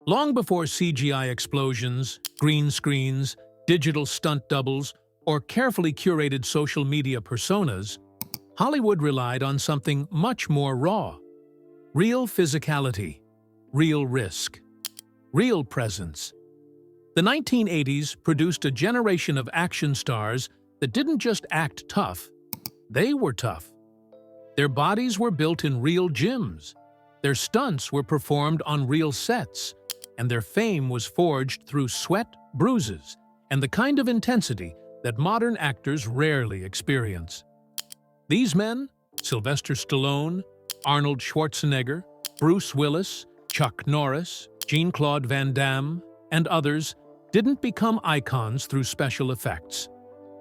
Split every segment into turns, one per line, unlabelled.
Long before CGI explosions, green screens, digital stunt doubles, or carefully curated social media personas, Hollywood relied on something much more raw. Real physicality, real risk, real presence. The 1980s produced a generation of action stars that didn't just act tough, they were tough. Their bodies were built in real gyms, their stunts were performed on real sets, and their fame was forged through sweat, bruises, and the kind of intensity that modern actors rarely experience. These men, Sylvester Stallone, Arnold Schwarzenegger, Bruce Willis, Chuck Norris, Jean-Claude Van Damme, and others, didn't become icons through special effects.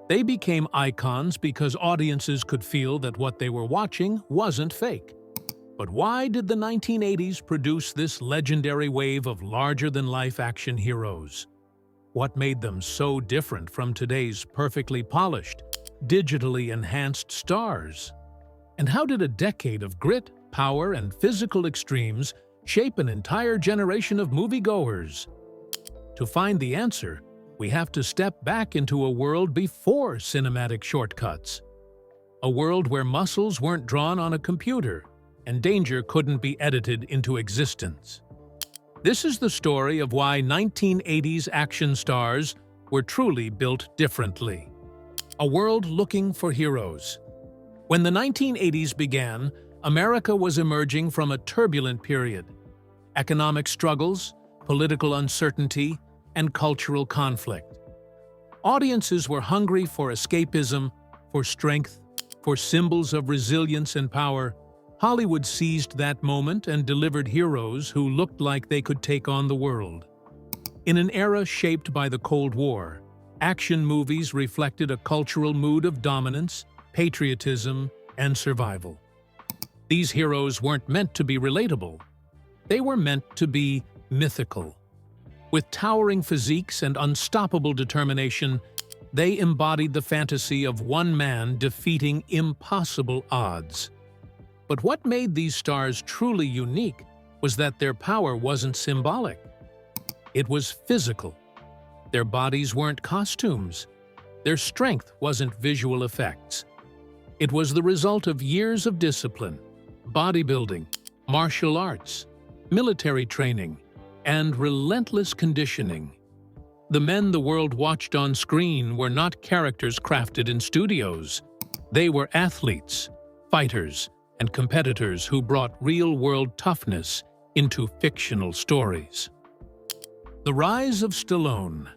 They became icons because audiences could feel that what they were watching wasn't fake. But why did the 1980s produce this legendary wave of larger-than-life action heroes? What made them so different from today's perfectly polished, digitally enhanced stars? And how did a decade of grit, power, and physical extremes shape an entire generation of moviegoers? To find the answer, we have to step back into a world before cinematic shortcuts. A world where muscles weren't drawn on a computer, and danger couldn't be edited into existence. This is the story of why 1980s action stars were truly built differently. A world looking for heroes. When the 1980s began, America was emerging from a turbulent period. Economic struggles, political uncertainty, and cultural conflict. Audiences were hungry for escapism, for strength, for symbols of resilience and power. Hollywood seized that moment and delivered heroes who looked like they could take on the world. In an era shaped by the Cold War, action movies reflected a cultural mood of dominance, patriotism, and survival. These heroes weren't meant to be relatable. They were meant to be mythical. With towering physiques and unstoppable determination, they embodied the fantasy of one man defeating impossible odds. But what made these stars truly unique was that their power wasn't symbolic. It was physical. Their bodies weren't costumes. Their strength wasn't visual effects. It was the result of years of discipline, bodybuilding, martial arts, military training, and relentless conditioning. The men the world watched on screen were not characters crafted in studios. They were athletes, fighters, and competitors who brought real-world toughness into fictional stories. The Rise of Stallone.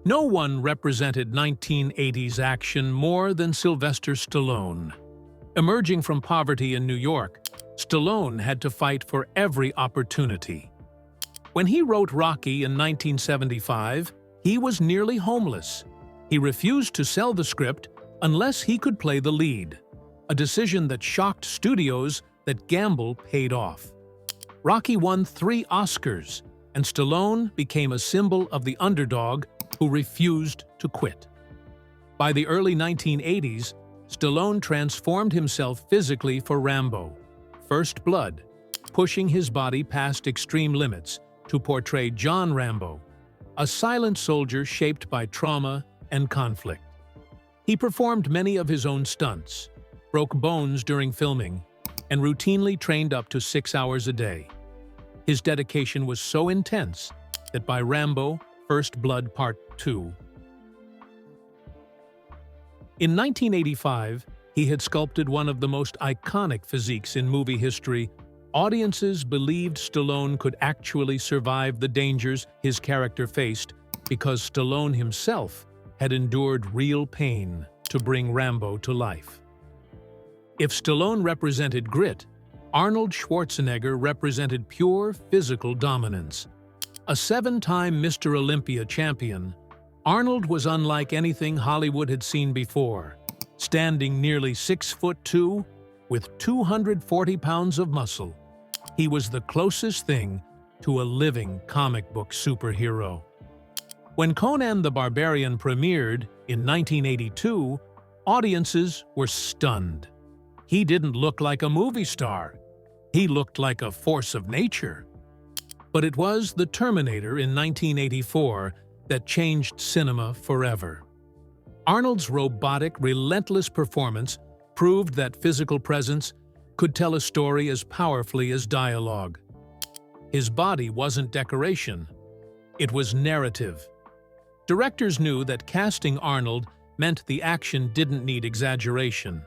No one represented 1980s action more than Sylvester Stallone. Emerging from poverty in New York, Stallone had to fight for every opportunity. When he wrote Rocky in 1975, he was nearly homeless. He refused to sell the script unless he could play the lead, a decision that shocked studios that gamble paid off. Rocky won 3 Oscars, and Stallone became a symbol of the underdog who refused to quit. By the early 1980s, Stallone transformed himself physically for Rambo, First Blood, pushing his body past extreme limits to portray John Rambo, a silent soldier shaped by trauma and conflict. He performed many of his own stunts, broke bones during filming, and routinely trained up to 6 hours a day. His dedication was so intense that by Rambo, First Blood Part 2. In 1985, he had sculpted one of the most iconic physiques in movie history. Audiences believed Stallone could actually survive the dangers his character faced because Stallone himself had endured real pain to bring Rambo to life. If Stallone represented grit, Arnold Schwarzenegger represented pure physical dominance. A 7-time Mr. Olympia champion, Arnold was unlike anything Hollywood had seen before, standing nearly 6'2" with 240 pounds of muscle. He was the closest thing to a living comic book superhero. When Conan the Barbarian premiered in 1982, audiences were stunned. He didn't look like a movie star. He looked like a force of nature. But it was The Terminator in 1984 that changed cinema forever. Arnold's robotic, relentless performance proved that physical presence could tell a story as powerfully as dialogue. His body wasn't decoration, it was narrative. Directors knew that casting Arnold meant the action didn't need exaggeration.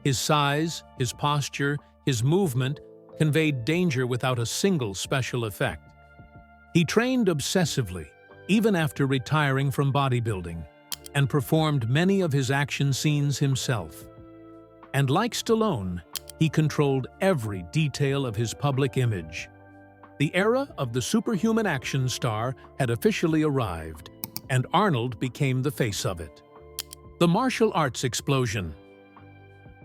His size, his posture, his movement conveyed danger without a single special effect. He trained obsessively, even after retiring from bodybuilding, and performed many of his action scenes himself. And like Stallone, he controlled every detail of his public image. The era of the superhuman action star had officially arrived, and Arnold became the face of it. The martial arts explosion.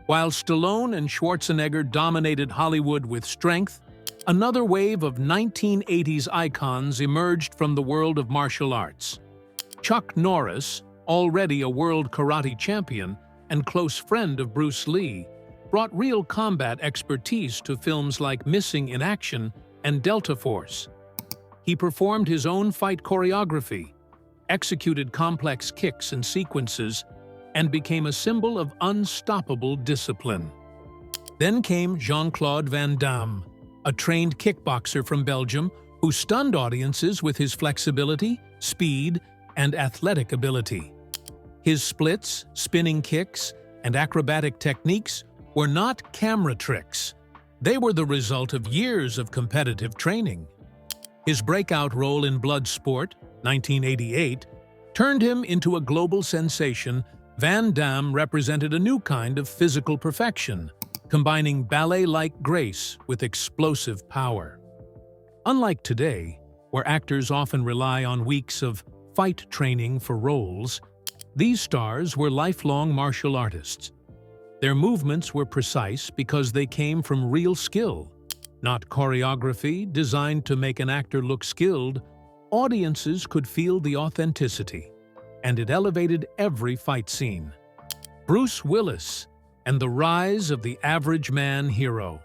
While Stallone and Schwarzenegger dominated Hollywood with strength, another wave of 1980s icons emerged from the world of martial arts. Chuck Norris, already a world karate champion and close friend of Bruce Lee, brought real combat expertise to films like Missing in Action and Delta Force. He performed his own fight choreography, executed complex kicks and sequences, and became a symbol of unstoppable discipline. Then came Jean-Claude Van Damme, a trained kickboxer from Belgium who stunned audiences with his flexibility, speed, and athletic ability. His splits, spinning kicks, and acrobatic techniques were not camera tricks. They were the result of years of competitive training. His breakout role in Bloodsport, 1988, turned him into a global sensation. Van Damme represented a new kind of physical perfection, combining ballet-like grace with explosive power. Unlike today, where actors often rely on weeks of fight training for roles, these stars were lifelong martial artists. Their movements were precise because they came from real skill, not choreography designed to make an actor look skilled. Audiences could feel the authenticity, and it elevated every fight scene. Bruce Willis and the rise of the average man hero.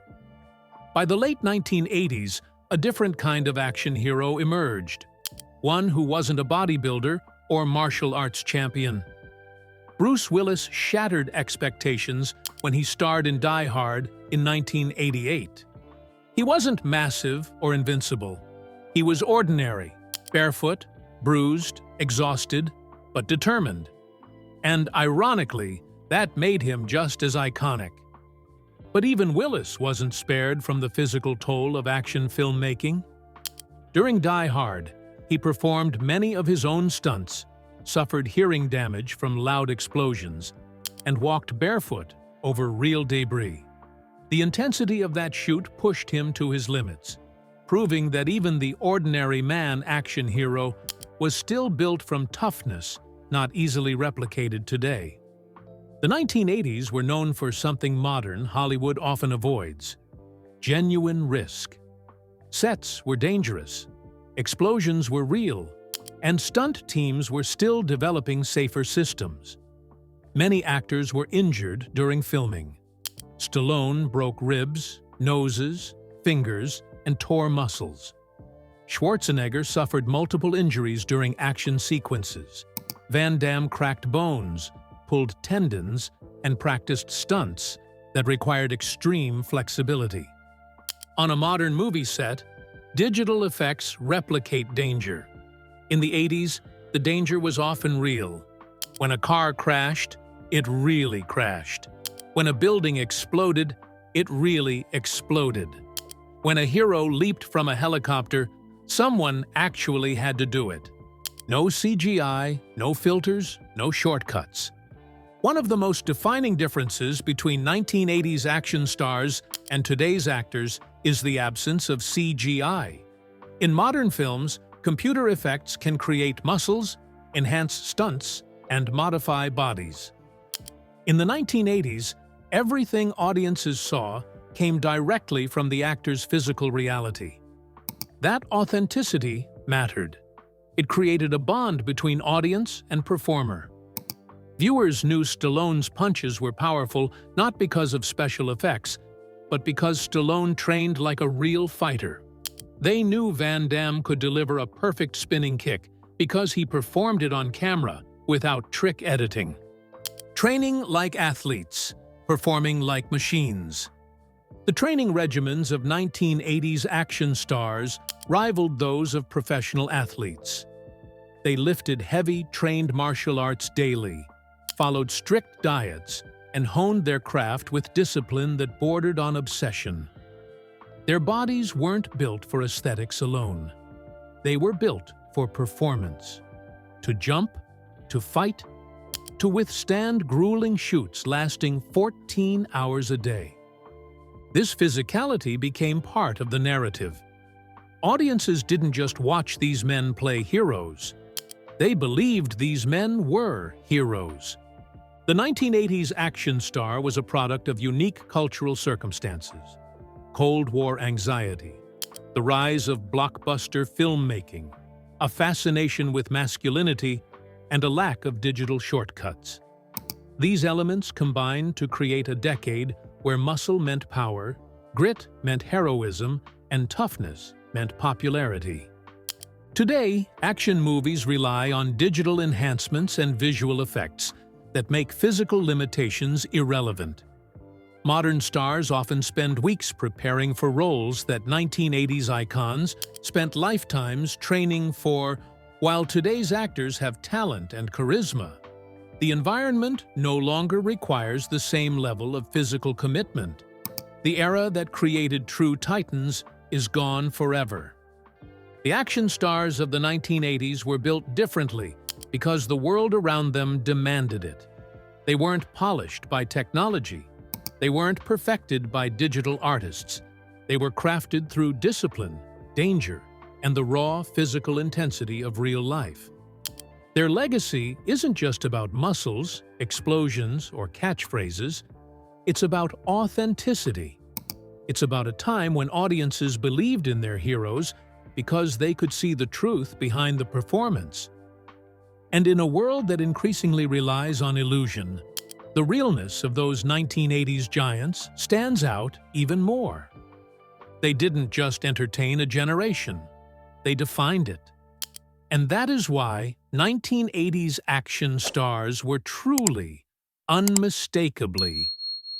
By the late 1980s, a different kind of action hero emerged, one who wasn't a bodybuilder or martial arts champion. Bruce Willis shattered expectations when he starred in Die Hard in 1988. He wasn't massive or invincible. He was ordinary, barefoot, bruised, exhausted, but determined. And ironically, that made him just as iconic. But even Willis wasn't spared from the physical toll of action filmmaking. During Die Hard, he performed many of his own stunts, suffered hearing damage from loud explosions, and walked barefoot over real debris. The intensity of that shoot pushed him to his limits, proving that even the ordinary man action hero was still built from toughness not easily replicated today. The 1980s were known for something modern Hollywood often avoids: genuine risk. Sets were dangerous, explosions were real, and stunt teams were still developing safer systems. Many actors were injured during filming. Stallone broke ribs, noses, fingers, and tore muscles. Schwarzenegger suffered multiple injuries during action sequences. Van Damme cracked bones, pulled tendons, and practiced stunts that required extreme flexibility. On a modern movie set, digital effects replicate danger. In the 80s, the danger was often real. When a car crashed, it really crashed. When a building exploded, it really exploded. When a hero leaped from a helicopter, someone actually had to do it. No CGI, no filters, no shortcuts. One of the most defining differences between 1980s action stars and today's actors is the absence of CGI. In modern films, computer effects can create muscles, enhance stunts, and modify bodies. In the 1980s, everything audiences saw came directly from the actor's physical reality. That authenticity mattered. It created a bond between audience and performer. Viewers knew Stallone's punches were powerful not because of special effects, but because Stallone trained like a real fighter. They knew Van Damme could deliver a perfect spinning kick because he performed it on camera without trick editing. Training like athletes, performing like machines. The training regimens of 1980s action stars rivaled those of professional athletes. They lifted heavy, trained martial arts daily, followed strict diets, and honed their craft with discipline that bordered on obsession. Their bodies weren't built for aesthetics alone. They were built for performance. To jump, to fight, to withstand grueling shoots lasting 14 hours a day. This physicality became part of the narrative. Audiences didn't just watch these men play heroes. They believed these men were heroes. The 1980s action star was a product of unique cultural circumstances. Cold War anxiety, the rise of blockbuster filmmaking, a fascination with masculinity, and a lack of digital shortcuts. These elements combined to create a decade where muscle meant power, grit meant heroism, and toughness meant popularity. Today, action movies rely on digital enhancements and visual effects that make physical limitations irrelevant. Modern stars often spend weeks preparing for roles that 1980s icons spent lifetimes training for, while today's actors have talent and charisma. The environment no longer requires the same level of physical commitment. The era that created true titans is gone forever. The action stars of the 1980s were built differently because the world around them demanded it. They weren't polished by technology. They weren't perfected by digital artists. They were crafted through discipline, danger, and the raw physical intensity of real life. Their legacy isn't just about muscles, explosions, or catchphrases. It's about authenticity. It's about a time when audiences believed in their heroes because they could see the truth behind the performance. And in a world that increasingly relies on illusion, the realness of those 1980s giants stands out even more. They didn't just entertain a generation, they defined it. And that is why 1980s action stars were truly, unmistakably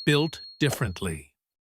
built differently.